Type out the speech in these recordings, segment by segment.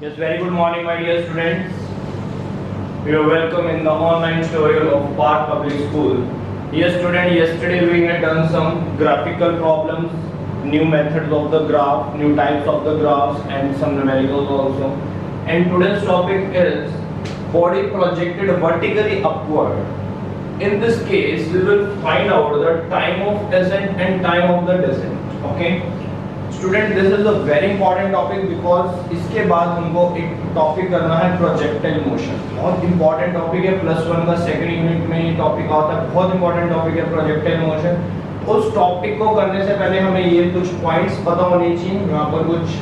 Yes, very good morning, my dear students. You are welcome in the online tutorial of Park Public School. Yes, student, yesterday we had done some graphical problems, new methods of the graph, new types of the graphs, and some numericals also. And today's topic is body projected vertically upward. In this case, we will find out the time of ascent and time of the descent. Okay. Student this is a very important topic because इसके बाद हमको एक topic करना है projectile motion. बहुत important topic है, +1 का second unit में ये टॉपिक आता है. बहुत इंपॉर्टेंट टॉपिक है प्रोजेक्टाइल मोशन. उस टॉपिक को करने से पहले हमें ये कुछ पॉइंट्स पता होने चाहिए. यहाँ पर कुछ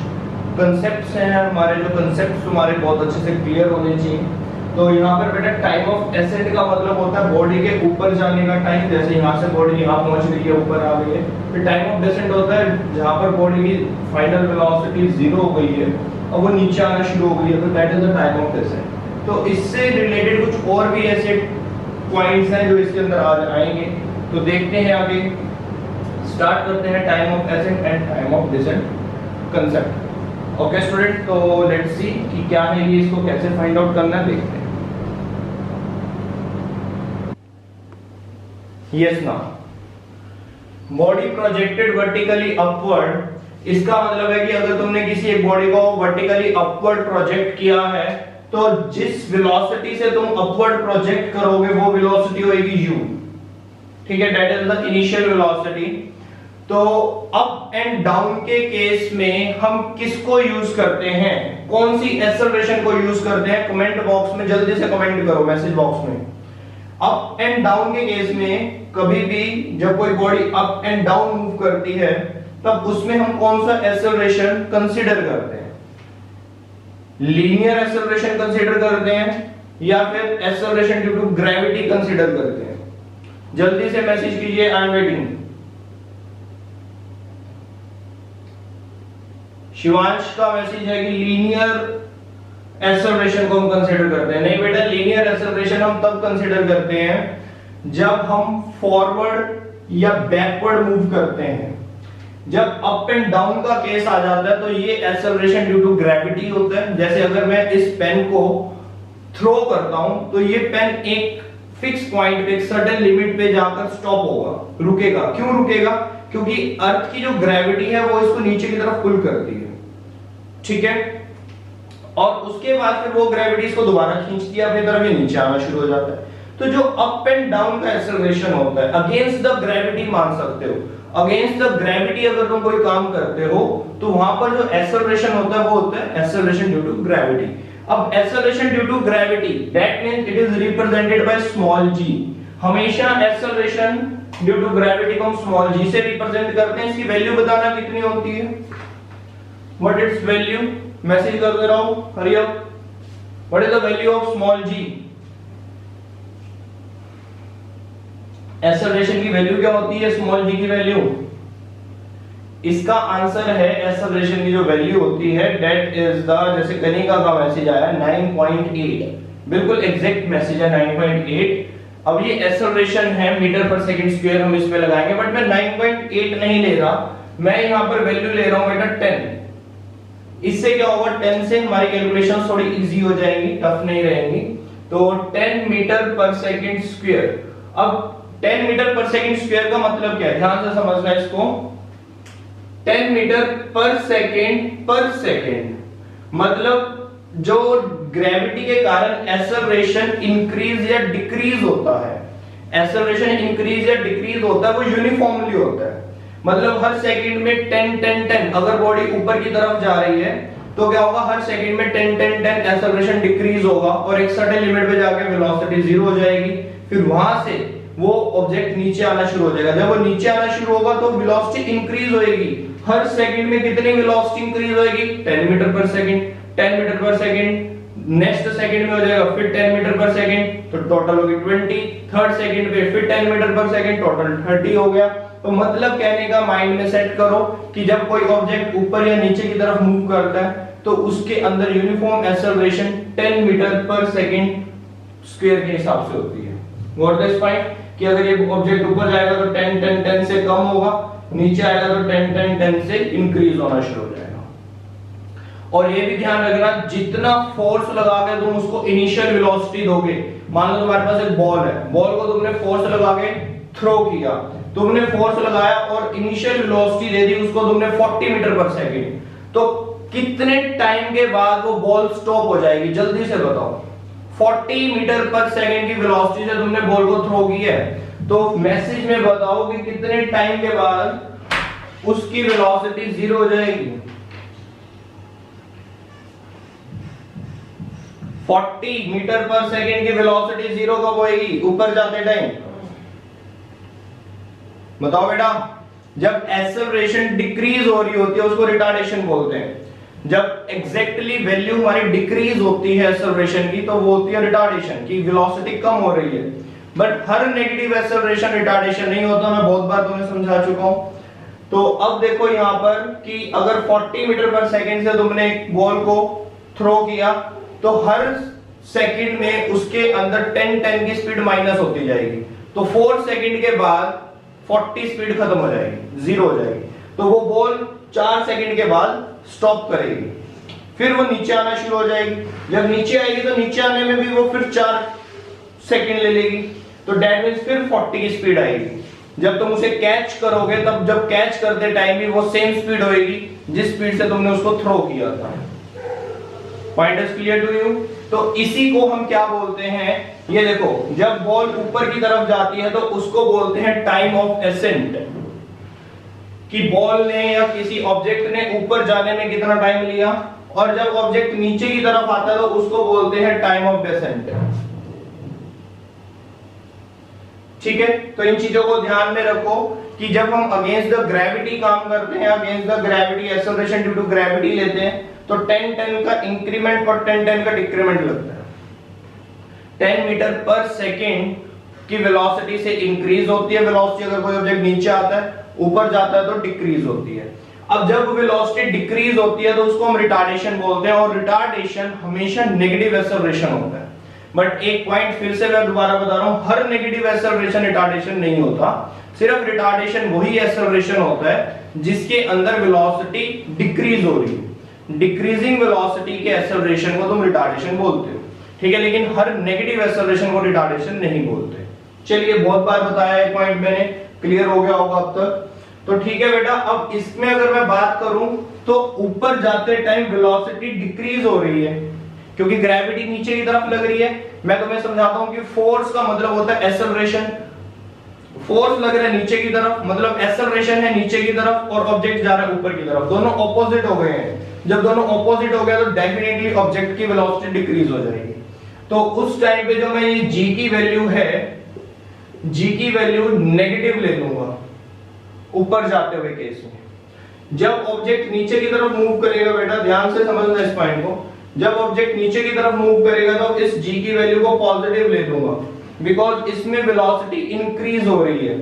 कंसेप्ट्स हैं हमारे, जो कंसेप्ट्स हमारे बहुत अच्छे से क्लियर होने चाहिए. तो यहाँ पर बेटा टाइम ऑफ एसेंट का मतलब होता है बॉडी के ऊपर जाने का टाइम. जैसे यहाँ से बॉडी यहाँ पहुँच गई है, ऊपर आ गई है. फिर टाइम ऑफ डिसेंट होता है जहाँ पर बॉडी की फाइनल वेलोसिटी 0 हो गई है और वो नीचे आना शुरू हो गई है, तो that is the time of descent. तो इससे रिलेटेड कुछ और भी ऐसे पॉइंट्स हैं जो इसके अंदर आज आएंगे. तो देखते हैं आगे. स्टार्ट करते हैं time of ascent and time of descent concept. Okay student, तो लेट्स सी कि क्या है ये, इसको कैसे फाइंड आउट करना है, देखते हैं. Yes ना, बॉडी प्रोजेक्टेड वर्टिकली अपवर्ड, इसका मतलब है कि अगर तुमने किसी एक बॉडी को वर्टिकली अपवर्ड प्रोजेक्ट किया है तो जिस वेलोसिटी से तुम अपवर्ड प्रोजेक्ट करोगे वो वेलोसिटी होगी u. ठीक है, that is the initial velocity. तो अप एंड डाउन के केस में हम किसको यूज करते हैं, कौन सी एक्सेलरेशन को यूज करते हैं? कमेंट बॉक्स में जल्दी से कमेंट करो, मैसेज बॉक्स में. अप एंड डाउन के केस में कभी भी जब कोई body up and down move करती है तब उसमें हम कौन सा एक्सेलरेशन कंसीडर करते हैं? लीनियर एक्सेलरेशन कंसीडर करते हैं या फिर acceleration due to gravity consider करते हैं? जल्दी से मैसेज कीजिए, आई एम वेटिंग. शिवांश का मैसेज है कि लीनियर एक्सेलरेशन को हम कंसीडर करते हैं. नहीं बेटा, लीनियर एक्सेलरेशन हम तब कंसीडर करते हैं जब हम फॉरवर्ड या बैकवर्ड मूव करते हैं. जब अप एंड डाउन का केस आ जाता है तो ये एक्सेलरेशन ड्यू टू ग्रेविटी होता है. जैसे अगर मैं इस पेन को थ्रो करता हूं तो ये पेन एक फिक्स पॉइंट पे, एक सर्टेन लिमिट पे जाकर स्टॉप होगा, रुकेगा. क्यों रुकेगा? क्योंकि अर्थ की जो ग्रेविटी है वो इसको नीचे की तरफ पुल करती है. ठीक है, और उसके बाद फिर वो ग्रेविटी इसको दोबारा खींचती है अपनी तरफ, ये नीचे आना शुरू हो जाता है. तो जो अप एंड डाउन का एक्सेलरेशन होता है अगेंस्ट द ग्रेविटी मान सकते हो. अगेंस्ट द ग्रेविटी अगर तुम कोई काम करते हो तो वहां पर जो एक्सेलरेशन होता है वो होता है एक्सेलरेशन ड्यू टू ग्रेविटी. अब acceleration due to gravity that means it is represented by small g. हमेशा एक्सेलरेशन ड्यू टू ग्रेविटी को हम स्मॉल g से रिप्रेजेंट करते हैं. इसकी वैल्यू बताना कितनी होती है, व्हाट इट्स वैल्यू? मैसेज कर दे रहा हूं, hurry up. What is the value of small g? Acceleration की वैल्यू क्या होती है, स्मॉल g की वैल्यू? इसका आंसर है एक्सेलरेशन की जो वैल्यू होती है दैट इज द, जैसे कनिका का मैसेज आया 9.8, बिल्कुल एग्जैक्ट मैसेज है 9.8. अब ये एक्सेलरेशन है मीटर पर सेकंड स्क्वायर, हम इस पे लगाएंगे, बट मैं 9.8 नहीं ले रहा, मैं यहां पर वैल्यू ले रहा हूं बेटा 10. इससे क्या होगा, 10 से हमारी कैलकुलेशन थोड़ी इजी हो जाएंगी, टफ नहीं रहेंगी. तो 10 मीटर पर सेकंड स्क्वायर. अब 10 मीटर पर सेकंड स्क्वायर का मतलब क्या है, ध्यान से समझना इसको. 10 मीटर पर सेकंड मतलब जो ग्रेविटी के कारण एक्सेलरेशन इंक्रीज या डिक्रीज होता है, एक्सेलरेशन इंक्रीज या डिक्रीज होता है वो यूनिफॉर्मली होता है. मतलब हर सेकंड में 10 10 10, अगर बॉडी ऊपर की तरफ जा रही है तो क्या होगा, हर सेकंड में 10 10 10 एक्सेलरेशन डिक्रीज होगा और एक सर्टेन लिमिट पे जाके वेलोसिटी 0 हो जाएगी. फिर वहां से वो ऑब्जेक्ट नीचे आना शुरू हो जाएगा. जब वो नीचे आना शुरू होगा तो वेलोसिटी इंक्रीज होएगी. हर सेकंड में कितनी वेलोसिटी इंक्रीज होएगी, 10 मीटर पर सेकंड. 10 मीटर पर सेकंड नेक्स्ट सेकंड में हो जाएगा फिर 10 मीटर पर सेकंड, तो टोटल होगी 20. थर्ड सेकंड पे फिर 10 मीटर पर सेकंड, टोटल 30 हो गया. तो मतलब कहने का माइंड में सेट करो कि जब कोई ऑब्जेक्ट ऊपर या नीचे की तरफ मूव करता है तो उसके अंदर यूनिफॉर्म एक्सेलरेशन 10 मीटर पर सेकंड स्क्वायर के हिसाब से होती है. व्हाट दिस पॉइंट कि अगर ये ऑब्जेक्ट ऊपर जाएगा तो 10 10 10 से कम होगा, नीचे आएगा तो 10 10 10 से इंक्रीज होना शुरू हो जाएगा. और ये भी ध्यान रखना, जितना फोर्स लगा के तुम उसको इनिशियल वेलोसिटी दोगे, मान लो तुम्हारे पास एक बॉल है, बॉल को तुमने फोर्स लगा के थ्रो किया, तुमने फोर्स लगाया और इनिशियल वेलोसिटी दे दी उसको तुमने 40 मीटर पर सेकंड, तो कितने टाइम के बाद वो बॉल स्टॉप हो जाएगी, जल्दी से बताओ। 40 मीटर पर सेकंड की वेलोसिटी से तुमने बॉल को थ्रो किया है, तो मैसेज में बताओ कि कितने टाइम के बाद उसकी वेलोसिटी जीरो हो जाएगी। 40 मीटर पर सेकंड की वेलोसिटी जीरो कब होएगी, ऊपर जाते टाइम। बताओ बेटा, जब एक्सेलरेशन डिक्रीज हो रही होती है उसको रिटार्डेशन बोलते हैं। जब एग्जैक्टली वैल्यू हमारी डिक्रीज होती है एक्सेलरेशन की तो वो होती है रिटार्डेशन, की वेलोसिटी कम हो रही है। But her negative acceleration retardation नहीं होता, मैं बहुत बार तुम्हें समझा चुका हूं। तो अब देखो यहां पर कि अगर 40 मीटर पर सेकंड से तुमने एक बॉल को थ्रो किया तो हर सेकंड में उसके अंदर 10 की स्पीड माइनस होती जाएगी, तो 4 सेकंड के बाद 40 स्पीड खत्म हो जाएगी, जीरो हो जाएगी, तो वो बॉल 4 सेकंड के बाद स्टॉप करेगी, फिर वो नीचे आना शुरू हो जाएगी। जब नीचे आएगी तो नीचे आने में भी वो फिर 4 सेकंड ले लेगी, तो दैट मींस फिर 40 की स्पीड आएगी। जब तुम उसे कैच करोगे तब जब कैच करते टाइम भी वो सेम स्पीड होएगी जिस स्पीड से तुमने उसको थ्रो किया था। Point is clear to you? तो इसी को हम क्या बोलते हैं, ये देखो, जब बॉल ऊपर की तरफ जाती है तो उसको बोलते हैं टाइम ऑफ एसेंट, कि बॉल ने या किसी ऑब्जेक्ट ने ऊपर जाने में कितना टाइम लिया, और जब ऑब्जेक्ट नीचे की तरफ आता है तो उसको बोलते हैं टाइम ऑफ डेसेंट। ठीक है, तो इन चीजों को ध्यान में रखो कि जब हम अगेंस्ट द ग्रेविटी काम करते हैं, against the gravity acceleration due to gravity लेते हैं, तो 10 का इंक्रीमेंट और 10 का डिक्रीमेंट लगता है। 10 मीटर पर सेकेंड की वेलोसिटी से इंक्रीज होती है वेलोसिटी, अगर कोई ऑब्जेक्ट नीचे आता है, ऊपर जाता है तो डिक्रीज होती है। अब जब वेलोसिटी डिक्रीज होती है तो उसको हम रिटार्डेशन बोलते हैं, और रिटार्डेशन हमेशा नेगेटिव एक्सेलरेशन होता है। बट एक पॉइंट फिर से मैं दोबारा बता रहा हूं, हर नेगेटिव एक्सेलरेशन रिटार्डेशन नहीं होता, सिर्फ रिटार्डेशन वही एक्सेलरेशन होता है जिसके अंदर वेलोसिटी डिक्रीज हो रही है। डिक्रीजिंग वेलोसिटी के एक्सेलरेशन को तुम रिटार्डेशन बोलते हो, ठीक है, लेकिन हर नेगेटिव एक्सेलरेशन को रिटार्डेशन नहीं बोलते। चलिए, बहुत बार बताया है पॉइंट, मैंने क्लियर हो गया होगा अब तक। तो ठीक है बेटा, अब इसमें अगर मैं बात करूं तो ऊपर जाते टाइम वेलोसिटी डिक्रीज हो रही है क्योंकि ग्रेविटी नीचे की तरफ लग रही है। मैं तुम्हें समझाता हूं कि फोर्स का मतलब होता है एक्सेलरेशन। फोर्स लग रहा है नीचे की तरफ, मतलब एक्सेलरेशन है नीचे की तरफ, और ऑब्जेक्ट जा रहा है ऊपर की तरफ, दोनों ऑपोजिट हो गए हैं। जब दोनों ऑपोजिट हो गए तो डेफिनेटली ऑब्जेक्ट की वेलोसिटी डिक्रीज हो जाएगी। तो उस टाइम पे जो मैं ये g की वैल्यू है, g की वैल्यू नेगेटिव ले लूंगा ऊपर जाते हुए केस में। जब ऑब्जेक्ट नीचे की तरफ मूव करेगा, बेटा ध्यान से समझना इस पॉइंट को, जब ऑब्जेक्ट नीचे की तरफ मूव करेगा तो इस g की वैल्यू को पॉजिटिव ले लूंगा, बिकॉज इसमें वेलोसिटी इंक्रीज हो रही है।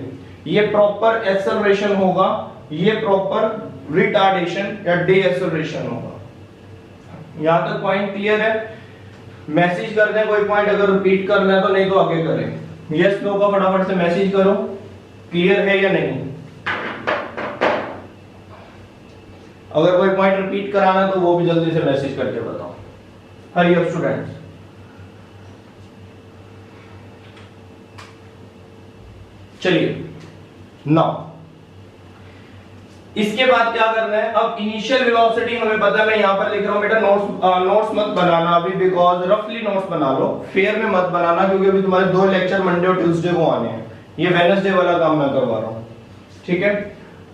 ये प्रॉपर एक्सेलरेशन होगा, ये प्रॉपर रिटार्डेशन या डे एक्सेलरेशन होगा। यहां तक पॉइंट क्लियर है? मैसेज कर दें कोई पॉइंट अगर रिपीट करना है तो, नहीं तो आगे करें। यस नो का फटाफट से मैसेज करो, क्लियर है या नहीं। अगर कोई पॉइंट रिपीट कराना तो वो भी जल्दी से मैसेज करके बताओ। Hurry up students. चलिए, नाउ इसके बाद क्या करना है, अब इनिशियल वेलोसिटी हमें पता है, मैं यहां पर लिख रहा हूं बेटा, नोट्स मत बनाना अभी, बिकॉज रफली नोट्स बना लो, फेयर में मत बनाना, क्योंकि अभी तुम्हारे 2 लेक्चर मंडे और ट्यूसडे को आने हैं, ये वेडनेसडे वाला काम मैं करवा रहा हूं, ठीक है।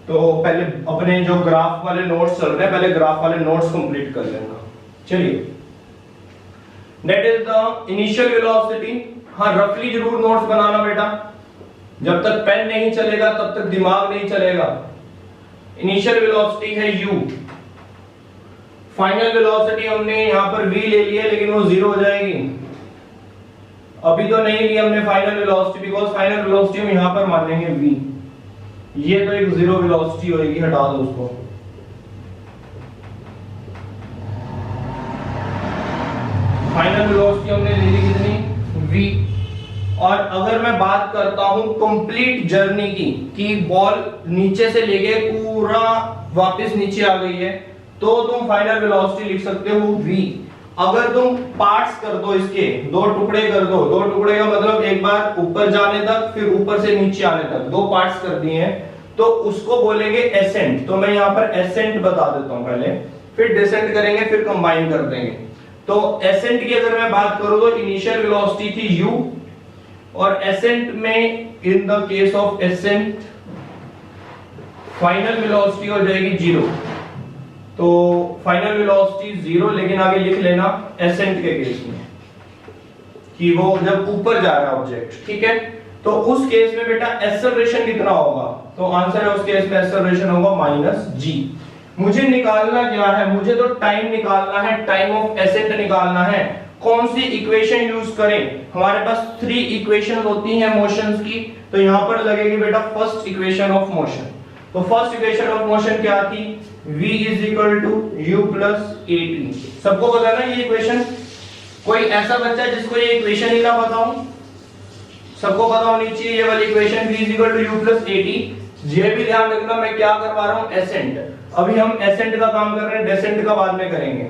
तो पहले अपने जो ग्राफ वाले नोट्स चल रहे हैं, पहले ग्राफ वाले नोट्स कंप्लीट कर लेना। चलिए, that is the initial velocity. हाँ, रफली जरूर नोट्स बनाना बेटा, जब तक पेन नहीं चलेगा तब तक दिमाग नहीं चलेगा। इनिशियल वेलोसिटी है u, फाइनल वेलोसिटी हमने यहां पर v ले लिया, लेकिन वो जीरो हो जाएगी। अभी तो नहीं लिया हमने final velocity, because final velocity हम यहां पर मानेंगे v। ये तो एक जीरो वेलोसिटी होगी, हटा दो उसको। फाइनल वेलोसिटी हमने ले ली कितनी, v। और अगर मैं बात करता हूं कंप्लीट जर्नी की, कि बॉल नीचे से लेके पूरा वापस नीचे आ गई है, तो तुम फाइनल वेलोसिटी लिख सकते हो v। अगर तुम पार्ट्स कर दो, इसके दो टुकड़े कर दो, दो टुकड़े का मतलब एक बार ऊपर जाने तक फिर ऊपर से नीचे आने तक दो पार्ट्स कर दिए हैं, तो उसको बोलेंगे एसेंट। तो मैं यहां पर एसेंट बता देता हूं पहले, फिर डिसेंट करेंगे, फिर कंबाइन कर देंगे। तो एसेंट की अगर मैं बात करूं तो इनिशियल वेलोसिटी थी u, और एसेंट में in the case of accent final velocity हो जाएगी 0। तो फाइनल वेलोसिटी 0, लेकिन आगे लिख लेना एसेंट के केस में कि वो जब ऊपर जा रहा है ऑब्जेक्ट, ठीक है। तो उस केस में बेटा एक्सेलरेशन कितना होगा, तो आंसर है उस केस में एक्सेलरेशन होगा -g। मुझे निकालना क्या है, मुझे तो टाइम निकालना है, टाइम ऑफ एसेंट निकालना है। कौन सी इक्वेशन यूज करें, हमारे पास 3 इक्वेशन होती हैं मोशंस की, तो यहां पर लगेगी बेटा फर्स्ट इक्वेशन ऑफ मोशन। तो फर्स्ट इक्वेशन ऑफ मोशन क्या थी, v is equal to u plus at। सबको पता है ना ये इक्वेशन, कोई ऐसा बच्चा जिसको ये इक्वेशन ही ना पता हो, सबको पता होनी चाहिए ये वाली equation v is equal to u plus at। ये भी ध्यान रखना मैं क्या करवा रहा हूं, एसेंट। अभी हम एसेंट का काम कर रहे हैं, डेसेंट का बाद में करेंगे।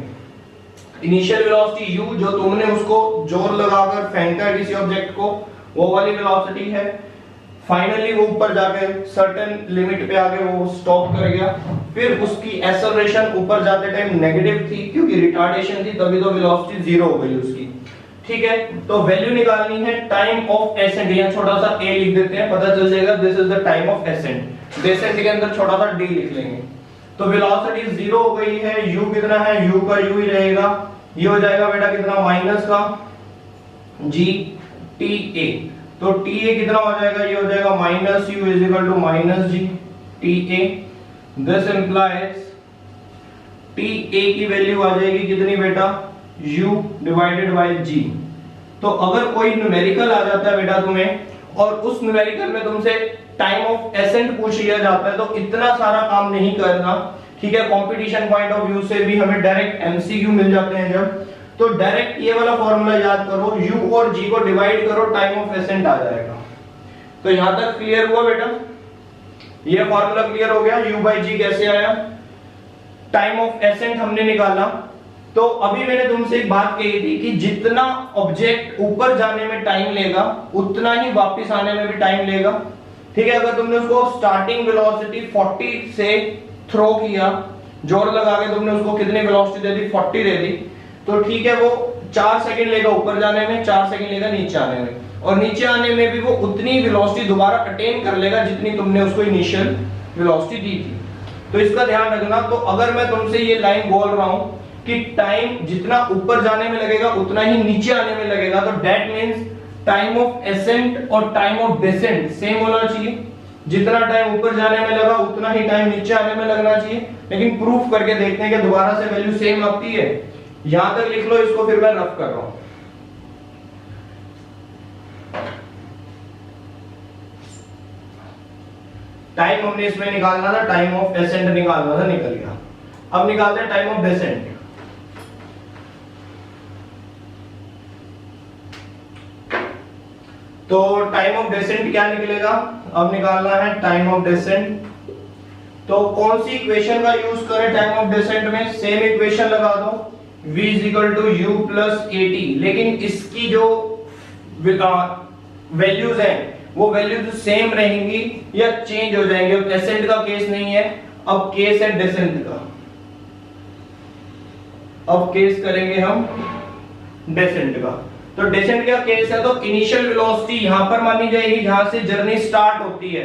इनिशियल वेलोसिटी u जो तुमने उसको जोर लगाकर फेंका है किसी ऑब्जेक्ट को, वो वाली वेलोसिटी है। फाइनली वो ऊपर जाके सर्टेन लिमिट पे आके वो स्टॉप कर गया, फिर उसकी एक्सेलरेशन ऊपर जाते टाइम नेगेटिव थी क्योंकि रिटार्डेशन थी, तभी तो वेलोसिटी 0 हो गई उसकी, ठीक है। तो वैल्यू निकालनी है टाइम ऑफ एसेंट, यहां छोटा सा a लिख देते हैं, पता चल जाएगा this is the time of accent. Descent के अंदर छोटा सा d लिख लेंगे। तो वेलोसिटी 0 हो गई है, u कितना है, u का u ही रहेगा, ये हो जाएगा बेटा कितना माइनस का g ta। तो ta कितना हो जाएगा, ये हो जाएगा -u is equal to -g ta। This implies ta की वैल्यू आ जाएगी कितनी बेटा, u डिवाइडेड बाय g। तो अगर कोई न्यूमेरिकल आ जाता है बेटा तुम्हें, और उस न्यूमेरिकल में तुमसे टाइम ऑफ एसेंट पूछ लिया जाता है, तो इतना सारा काम नहीं करना, ठीक है। कंपटीशन पॉइंट ऑफ व्यू से भी हमें डायरेक्ट एमसीक्यू मिल जाते हैं जब, तो डायरेक्ट ये वाला फॉर्मूला याद करो, u और g को डिवाइड करो, टाइम ऑफ एसेंट आ जाएगा। तो यहां तक क्लियर हुआ बेटा, ये फॉर्मूला क्लियर हो गया। u by g कैसे आया, टाइम ऑफ एसेंट हमने निकाला। तो अभी मैंने तुमसे एक बात कही थी कि जितना ऑब्जेक्ट ऊपर जाने में टाइम लेगा उतना ही वापस आने में भी टाइम लेगा, ठीक है। अगर तुमने उसको स्टार्टिंग वेलोसिटी 40 से थ्रो किया, जोर लगा के तुमने उसको कितनी वेलोसिटी दे दी, 40 दे दी, तो ठीक है वो 4 सेकंड लेगा ऊपर जाने में, 4 सेकंड लेगा नीचे आने में, और नीचे आने में भी वो उतनी वेलोसिटी दोबारा अटेन कर लेगा जितनी तुमने उसको इनिशियल वेलोसिटी दी थी। तो इसका ध्यान रखना। तो अगर मैं तुमसे ये लाइन बोल रहा हूं कि टाइम जितना ऊपर जाने में लगेगा उतना ही नीचे आने में लगेगा, तो that means time of accent और टाइम ऑफ डिसेंट सेम होना चाहिए। जितना टाइम ऊपर जाने में लगा उतना ही टाइम नीचे आने में लगना चाहिए। लेकिन प्रूफ करके देखते हैं कि दोबारा से वैल्यू सेम आती है। यहां तक लिख लो इसको, फिर मैं रफ कर रहा हूं। टाइम हमने इसमें निकालना था, टाइम ऑफ एसेंट निकालना था, निकल गया। अब निकालते हैं टाइम ऑफ डिसेंट। तो टाइम ऑफ डिसेंट क्या निकलेगा, अब निकालना है टाइम ऑफ डिसेंट। तो कौन सी इक्वेशन का यूज करें टाइम ऑफ डिसेंट में, सेम इक्वेशन लगा दो, v is equal to u plus at। लेकिन इसकी जो वैल्यूज हैं वो वैल्यूज सेम रहेंगी या चेंज हो जाएंगे। अब एसेंट का केस नहीं है, अब केस है डिसेंट का। अब केस करेंगे हम डिसेंट का। तो डिसेंट का केस है तो इनिशियल वेलोसिटी यहां पर मानी जाएगी जहां से जर्नी स्टार्ट होती है।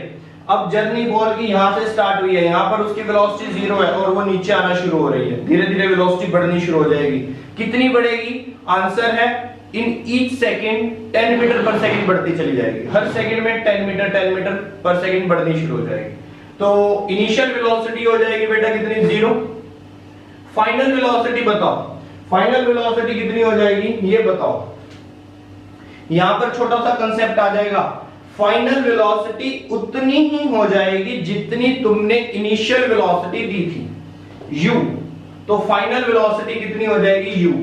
अब जर्नी बॉल की यहां से स्टार्ट हुई है, यहां पर उसकी वेलोसिटी 0 है और वो नीचे आना शुरू हो रही है, धीरे धीरे वेलोसिटी बढ़नी शुरू हो जाएगी। कितनी बढ़ेगी, आंसर है इन ईच सेकंड 10 मीटर पर सेकंड बढ़ती चली जाएगी। हर सेकंड में 10 मीटर पर सेकंड बढ़नी शुरू हो जाएगी। तो इनिशियल वेलोसिटी हो जाएगी बेटा कितनी, 0। फाइनल वेलोसिटी बताओ, फाइनल वेलोसिटी कितनी हो जाएगी ये बताओ। यहां पर छोटा सा कंसेप्ट आ जाएगा, फाइनल वेलोसिटी उतनी ही हो जाएगी जितनी तुमने इनिशियल वेलोसिटी दी थी, u। तो फाइनल वेलोसिटी कितनी हो जाएगी, u।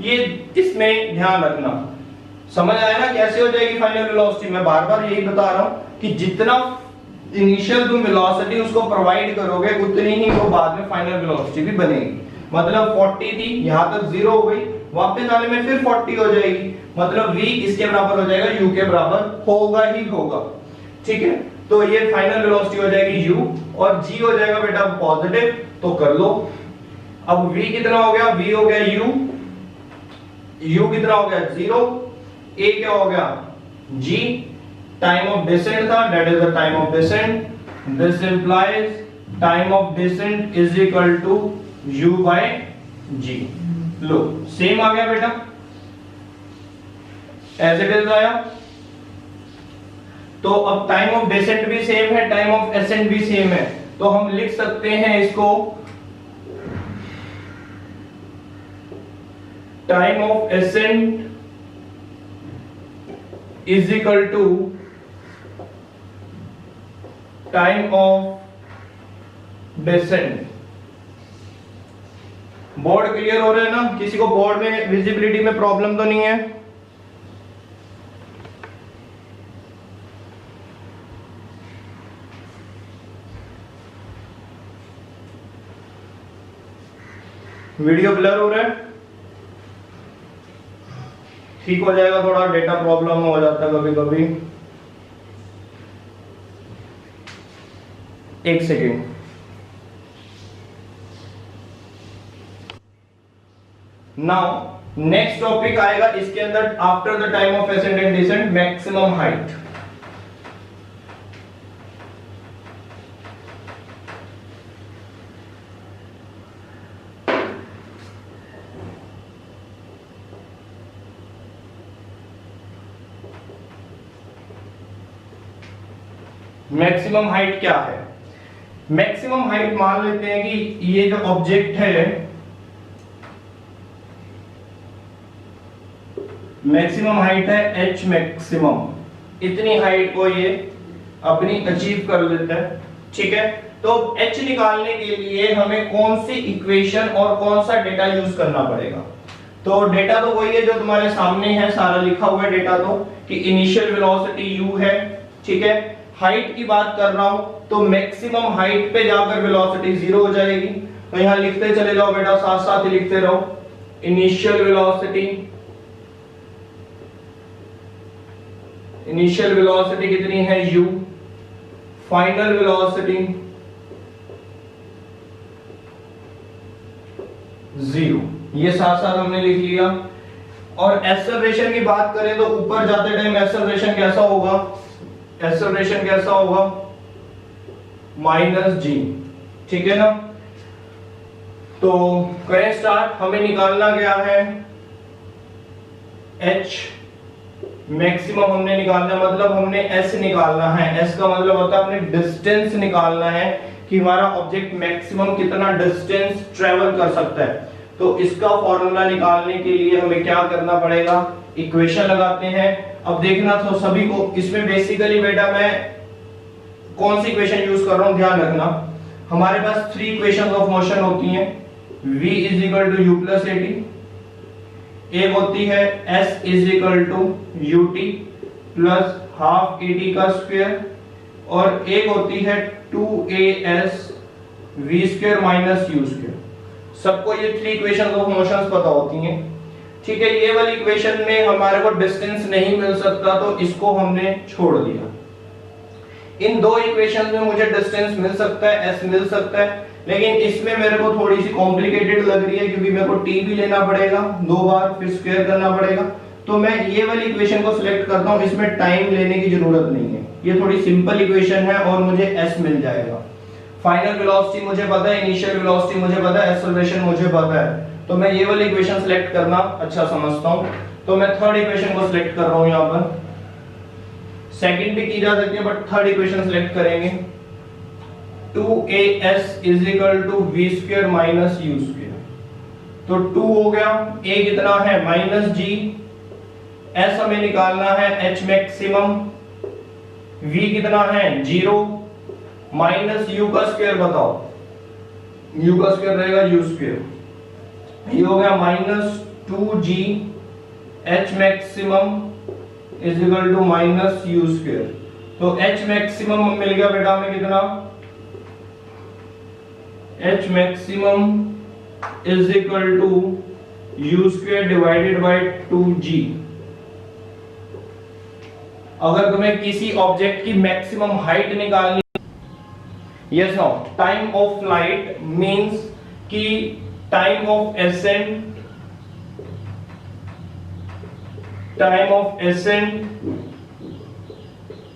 ये इसमें ध्यान रखना। समझ आया ना कैसे हो जाएगी फाइनल वेलोसिटी। मैं बार बार यही बता रहा हूं कि जितना इनिशियल तुम वेलोसिटी उसको प्रोवाइड करोगे उतनी ही वो बाद में फाइनल वेलोसिटी भी बनेगी। मतलब 40 थी, यहां तक 0 हो गई, वापस आने में फिर 40 हो जाएगी, मतलब v इसके बराबर हो जाएगा u के बराबर होगा ही होगा। ठीक है, तो ये फाइनल वेलोसिटी हो जाएगी u और g हो जाएगा बेटा पॉजिटिव, तो कर लो। अब v कितना हो गया, v हो गया u कितना हो गया 0, a क्या हो गया g, टाइम ऑफ डिसेंट था, that is the time of descent, this implies time of descent is equal to u by g। लो सेम आ गया बेटा, एज इट इज आया। तो अब टाइम ऑफ डिसेंट भी सेम है, टाइम ऑफ एसेंट भी सेम है, तो हम लिख सकते हैं इसको time of ascent is equal to time of descent. Board clear हो रहा है ना? किसी को बोर्ड में विजिबिलिटी में प्रॉब्लम तो नहीं है? वीडियो ब्लर हो रहा है? ठीक हो जाएगा, थोड़ा डेटा प्रॉब्लम हो जाता है कभी कभी। एक सेकेंड। नाउ नेक्स्ट टॉपिक आएगा इसके अंदर, after the time of ascent and descent, maximum height. Maximum height क्या है? मैक्सिमम हाइट मान लेते हैं कि ये जो ऑब्जेक्ट है, मैक्सिमम हाइट है h मैक्सिमम, इतनी हाइट को ये अपनी अचीव कर लेता है। ठीक है, तो h निकालने के लिए हमें कौन सी इक्वेशन और कौन सा डेटा यूज करना पड़ेगा? तो डेटा तो वही है जो तुम्हारे सामने है, सारा लिखा हुआ है डेटा, तो कि इनिशियल वेलोसिटी u है। ठीक है, हाइट की बात कर रहा हूं तो मैक्सिमम हाइट पे जाकर वेलोसिटी 0 हो जाएगी, तो यहां लिखते चले जाओ बेटा, साथ साथ ही लिखते रहो। इनिशियल वेलोसिटी कितनी है u, फाइनल वेलोसिटी 0, ये साथ साथ हमने लिख लिया। और एक्सेलरेशन की बात करें तो ऊपर जाते टाइम एक्सेलरेशन कैसा होगा? एक्सेलरेशन कैसा होगा? -g। ठीक है ना? तो करें स्टार्ट। हमें निकालना क्या है? h मैक्सिमम हमने निकालना, मतलब हमने s निकालना है। s का मतलब होता है हमने डिस्टेंस निकालना है कि हमारा ऑब्जेक्ट मैक्सिमम कितना डिस्टेंस ट्रेवल कर सकता है। तो इसका फॉर्मूला निकालने के लिए हमें क्या करना पड़ेगा? इक्वेशन लगाते हैं। अब देखना तो सभी को, इसमें बेसिकली बेटा मैं कौन सी इक्वेशन यूज कर रहा हूं ध्यान रखना। हमारे पास 3 इक्वेशंस ऑफ मोशन होती हैं, v is equal to u plus at, एक होती है s is equal to ut plus half at का स्क्वायर, और एक होती है 2as v square minus u square. सबको ये 3 इक्वेशंस ऑफ मोशंस पता होती हैं। ठीक है, ये वाली इक्वेशन में हमारे को डिस्टेंस नहीं मिल सकता तो इसको हमने छोड़ दिया। इन 2 इक्वेशन में मुझे डिस्टेंस मिल सकता है, s मिल सकता है, लेकिन इसमें मेरे को थोड़ी सी कॉम्प्लिकेटेड लग रही है क्योंकि मेरे को t भी लेना पड़ेगा 2 बार, फिर स्क्वायर करना पड़ेगा। तो मैं ये वाली इक्वेशन को सिलेक्ट करता हूं, इसमें टाइम लेने की जरूरत नहीं है, ये थोड़ी सिंपल इक्वेशन है और मुझे s मिल जाएगा। फाइनल वेलोसिटी मुझे पता है, इनिशियल वेलोसिटी मुझे पता है, एक्सेलरेशन मुझे पता है, तो मैं ये वाली इक्वेशन सिलेक्ट करना अच्छा समझता हूं। तो मैं थर्ड इक्वेशन को सिलेक्ट कर रहा हूं यहां पर। सेकंड भी की जा सकती है बट थर्ड इक्वेशन सिलेक्ट करेंगे। 2as is equal to v square minus u square, तो 2 हो गया, a कितना है -g, s हमें निकालना है h मैक्सिमम, v कितना है 0, माइनस u का स्क्वायर बताओ, u का स्क्वायर रहेगा u स्क्वायर, ये हो गया -2g h maximum is equal to minus u square. तो H मैक्सिमम मिल गया बेटा हमें कितना, H maximum is equal to U square divided by 2G। अगर तुम्हें किसी ऑब्जेक्ट की मैक्सिमम हाइट निकालनी, yes no, time of flight means कि time of ascent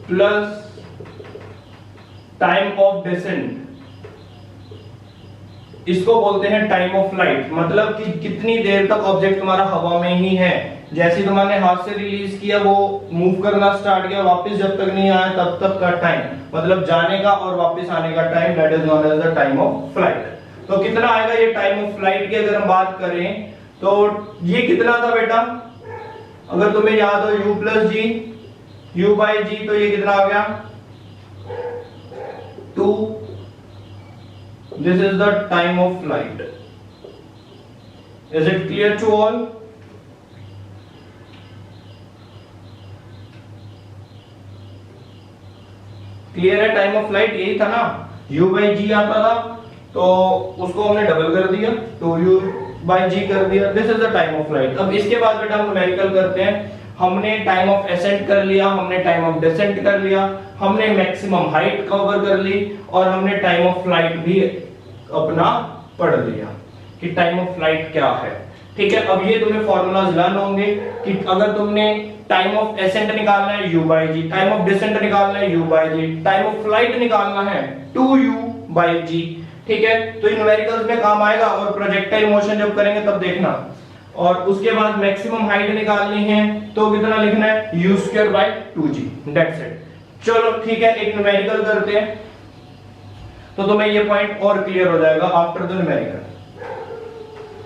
plus time of descent, इसको बोलते हैं टाइम ऑफ फ्लाइट। मतलब कि कितनी देर तक ऑब्जेक्ट तुम्हारा हवा में ही है, जैसे तुमने हाथ से रिलीज किया वो मूव करना स्टार्ट किया, वापस जब तक नहीं आया तब तक का टाइम, मतलब जाने का और वापस आने का time, that is known as the time of flight. तो कितना आएगा ये टाइम ऑफ फ्लाइट की अगर हम बात करें तो ये कितना था बेटा, अगर तुम्हें याद हो u plus G, u by G, तो ये कितना आ गया 2। This is the time of flight. Is it clear to all? Clear है? टाइम ऑफ फ्लाइट यही था ना, u बाई जी आता था तो उसको हमने डबल कर दिया, तो u बाई जी कर दिया। This is the time of flight. अब इसके बाद बेटा हम न्यूमेरिकल करते हैं। हमने टाइम ऑफ एसेंट कर लिया, हमने टाइम ऑफ डिसेंट कर लिया, हमने मैक्सिमम हाइट कवर कर ली और हमने टाइम ऑफ फ्लाइट भी अपना पढ़ लिया कि टाइम ऑफ फ्लाइट क्या है। ठीक है, अब ये तुम्हें फॉर्मूलाज लर्न होंगे कि अगर तुमने टाइम ऑफ एसेंट निकालना है u by g, time of descent निकालना है u by g, time of flight निकालना है 2u बाई जी। ठीक है, तो इन न्यूमेरिकल्स में काम आएगा और प्रोजेक्टाइल मोशन जब करेंगे तब देखना। और उसके बाद मैक्सिमम हाइट निकालनी है तो कितना लिखना है, u square by 2g, that's it. चलो ठीक है, एक न्यूमेरिकल करते हैं तो तुम्हें ये पॉइंट और क्लियर हो जाएगा आफ्टर द न्यूमेरिकल।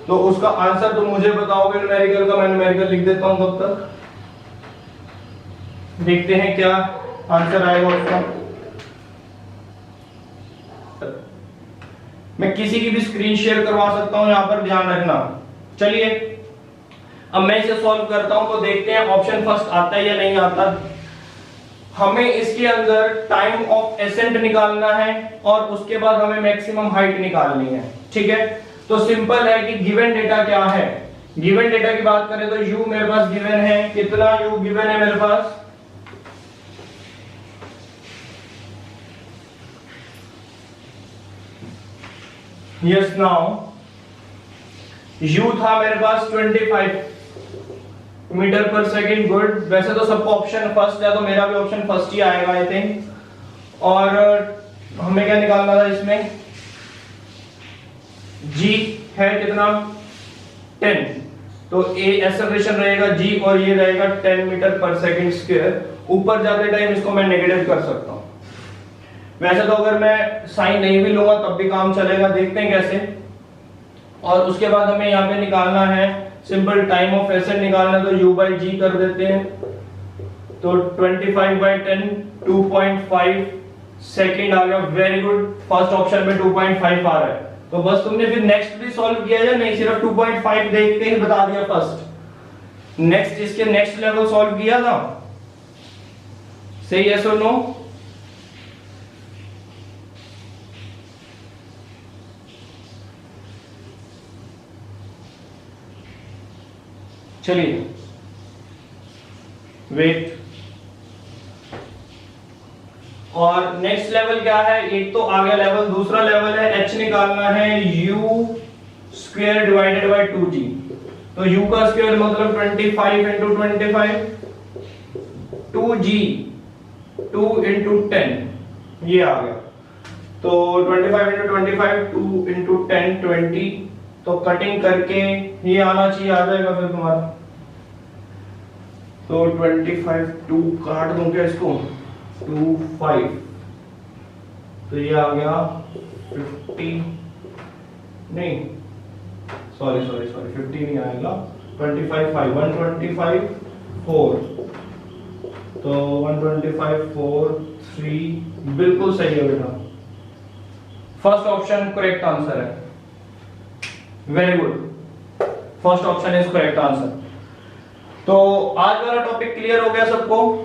तो उसका आंसर तुम मुझे बताओगे न्यूमेरिकल का, मैं न्यूमेरिकल लिख देता हूं तब तक, देखते हैं क्या आंसर आएगा उसका। मैं किसी की भी स्क्रीन शेयर करवा सकता हूं, यहां पर ध्यान रखना। चलिए अब मैं इसे सॉल्व करता हूं तो देखते हैं ऑप्शन फर्स्ट आता है या नहीं आता। हमें इसके अंदर टाइम ऑफ एसेंट निकालना है और उसके बाद हमें मैक्सिमम हाइट निकालनी है। ठीक है, तो सिंपल है कि गिवन डेटा क्या है। गिवन डेटा की बात करें तो u मेरे पास गिवन है, कितना u गिवन है मेरे पास, यस नाउ u था मेरे पास 25 मीटर पर सेकंड। गुड, वैसे तो सबका ऑप्शन फर्स्ट है तो मेरा भी ऑप्शन फर्स्ट ही आएगा आई थिंक। और हमें क्या निकालना था इसमें, g है कितना 10, तो a एक्सेलरेशन रहेगा g और ये रहेगा 10 मीटर पर सेकंड स्क्वायर। ऊपर जाते टाइम इसको मैं नेगेटिव कर सकता हूं, वैसे तो अगर मैं साइन नहीं भी लूंगा तब भी काम चलेगा, देखते हैं कैसे। और उसके बाद हमें यहाँ पे निकालना है सिंपल टाइम ऑफ एसेंट निकालना है, तो u बाई जी कर देते हैं। तो 25 बाई 10 2.5 सेकेंड आ गया, वेरी गुड। फर्स्ट ऑप्शन में 2.5 आ रहा है, तो बस तुमने फिर नेक्स्ट भी सॉल्व किया या नहीं, सिर्फ 2.5 देख के ही बता दिया फर्स्ट, नेक्स्ट इसके नेक्स्ट लेवल सॉल्व किया था, सही यस और नो? चलिए वेट, और नेक्स्ट लेवल क्या है, एक तो आ गया लेवल, दूसरा लेवल है h निकालना है u square divided by 2g। तो u का स्क्वायर मतलब 25 इंटू 25, 2g 2 इंटू 10 ये आ गया। तो 25 इंटू 25 2 इंटू 10 20, तो कटिंग करके ये आना चाहिए, आ जाएगा फिर तुम्हारा। तो 25 2 काट दूं क्या इसको, 2 5, तो ये आ गया 50, नहीं सॉरी 50 नहीं आएगा, 25 5 125 4, तो 125 4 3 बिल्कुल सही है बेटा, फर्स्ट ऑप्शन करेक्ट आंसर है, very good, first option is correct answer. तो आज वाला टॉपिक क्लियर हो गया सबको?